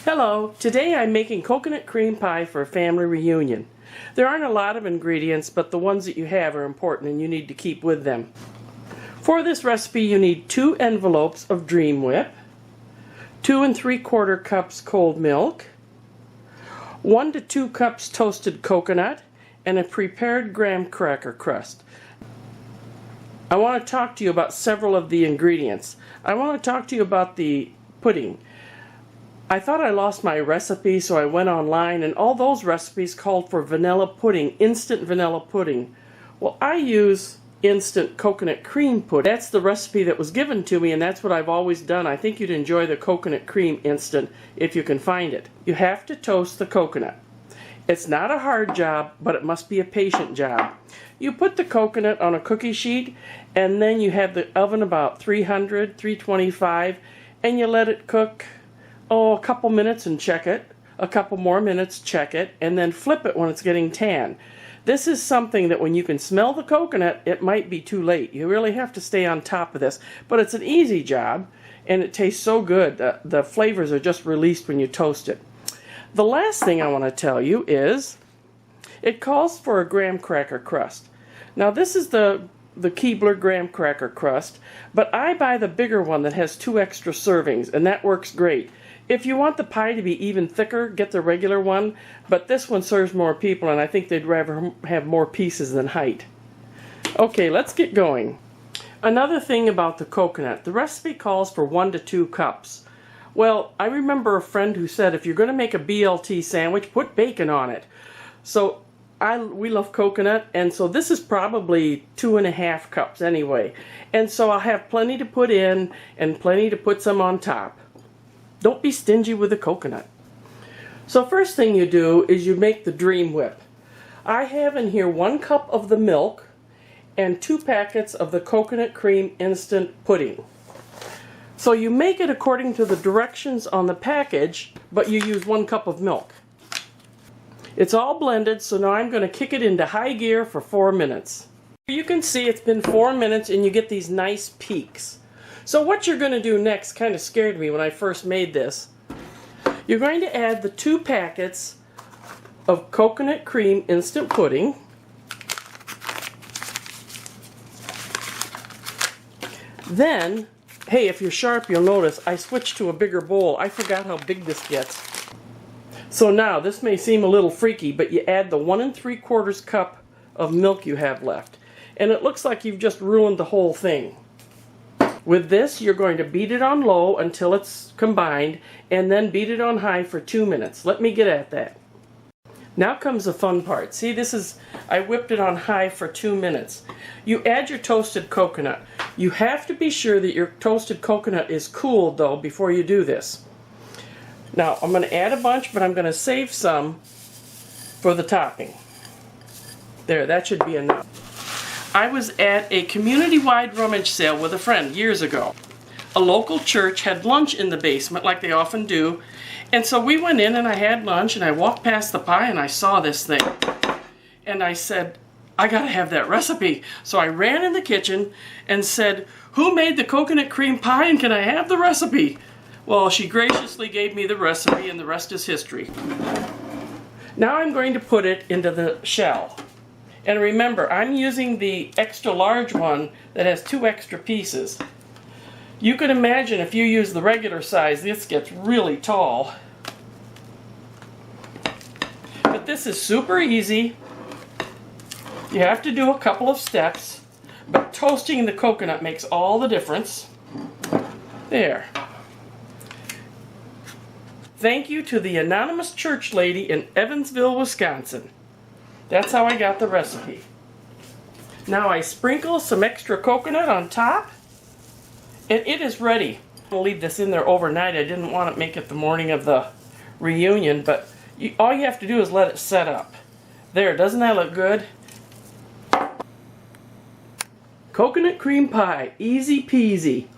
Hello, today I'm making coconut cream pie for a family reunion. There aren't a lot of ingredients, but the ones that you have are important and you need to keep with them. For this recipe you need 2 envelopes of Dream Whip, 2 3/4 cups cold milk, 1 to 2 cups toasted coconut, and a prepared graham cracker crust. I want to talk to you about several of the ingredients. I want to talk to you about the pudding. I thought I lost my recipe, so I went online, and all those recipes called for vanilla pudding, instant vanilla pudding. Well, I use instant coconut cream pudding. That's the recipe that was given to me, and that's what I've always done. I think you'd enjoy the coconut cream instant if you can find it. You have to toast the coconut. It's not a hard job, but it must be a patient job. You put the coconut on a cookie sheet, and then you have the oven about 300, 325, and you let it cook a couple minutes and check it, a couple more minutes, check it, and then flip it when it's getting tan. This is something that when you can smell the coconut, it might be too late. You really have to stay on top of this, but it's an easy job, and it tastes so good. The flavors are just released when you toast it. The last thing I want to tell you is it calls for a graham cracker crust. Now this is the Keebler graham cracker crust, but I buy the bigger one that has 2 extra servings, and that works great. If you want the pie to be even thicker, get the regular one, but this one serves more people, and I think they'd rather have more pieces than height. Okay, let's get going. Another thing about the coconut, the recipe calls for 1 to 2 cups. Well, I remember a friend who said if you're going to make a BLT sandwich, put bacon on it. So we love coconut, and so this is probably 2.5 cups anyway. And so I'll have plenty to put in and plenty to put some on top. Don't be stingy with the coconut. So first thing you do is you make the Dream Whip. I have in here 1 cup of the milk and 2 packets of the coconut cream instant pudding. So you make it according to the directions on the package, but you use 1 cup of milk. It's all blended, so now I'm going to kick it into high gear for 4 minutes. You can see it's been 4 minutes and you get these nice peaks. So what you're going to do next kind of scared me when I first made this. You're going to add the 2 packets of coconut cream instant pudding. Then, hey, if you're sharp, you'll notice I switched to a bigger bowl. I forgot how big this gets. So now, this may seem a little freaky, but you add the 1 3/4 cup of milk you have left. And it looks like you've just ruined the whole thing. With this, you're going to beat it on low until it's combined, and then beat it on high for 2 minutes. Let me get at that. Now comes the fun part. See, I whipped it on high for 2 minutes. You add your toasted coconut. You have to be sure that your toasted coconut is cooled, though, before you do this. Now, I'm going to add a bunch, but I'm going to save some for the topping. There, that should be enough. I was at a community-wide rummage sale with a friend years ago. A local church had lunch in the basement, like they often do, and so we went in and I had lunch, and I walked past the pie and I saw this thing. And I said, I gotta have that recipe. So I ran in the kitchen and said, who made the coconut cream pie and can I have the recipe? Well, she graciously gave me the recipe and the rest is history. Now I'm going to put it into the shell. And remember, I'm using the extra large one that has 2 extra pieces. You can imagine if you use the regular size, this gets really tall. But this is super easy. You have to do a couple of steps, but toasting the coconut makes all the difference. There. Thank you to the anonymous church lady in Evansville, Wisconsin. That's how I got the recipe. Now I sprinkle some extra coconut on top, and it is ready. I'm going to leave this in there overnight. I didn't want to make it the morning of the reunion, but all you have to do is let it set up. There, doesn't that look good? Coconut cream pie, easy peasy.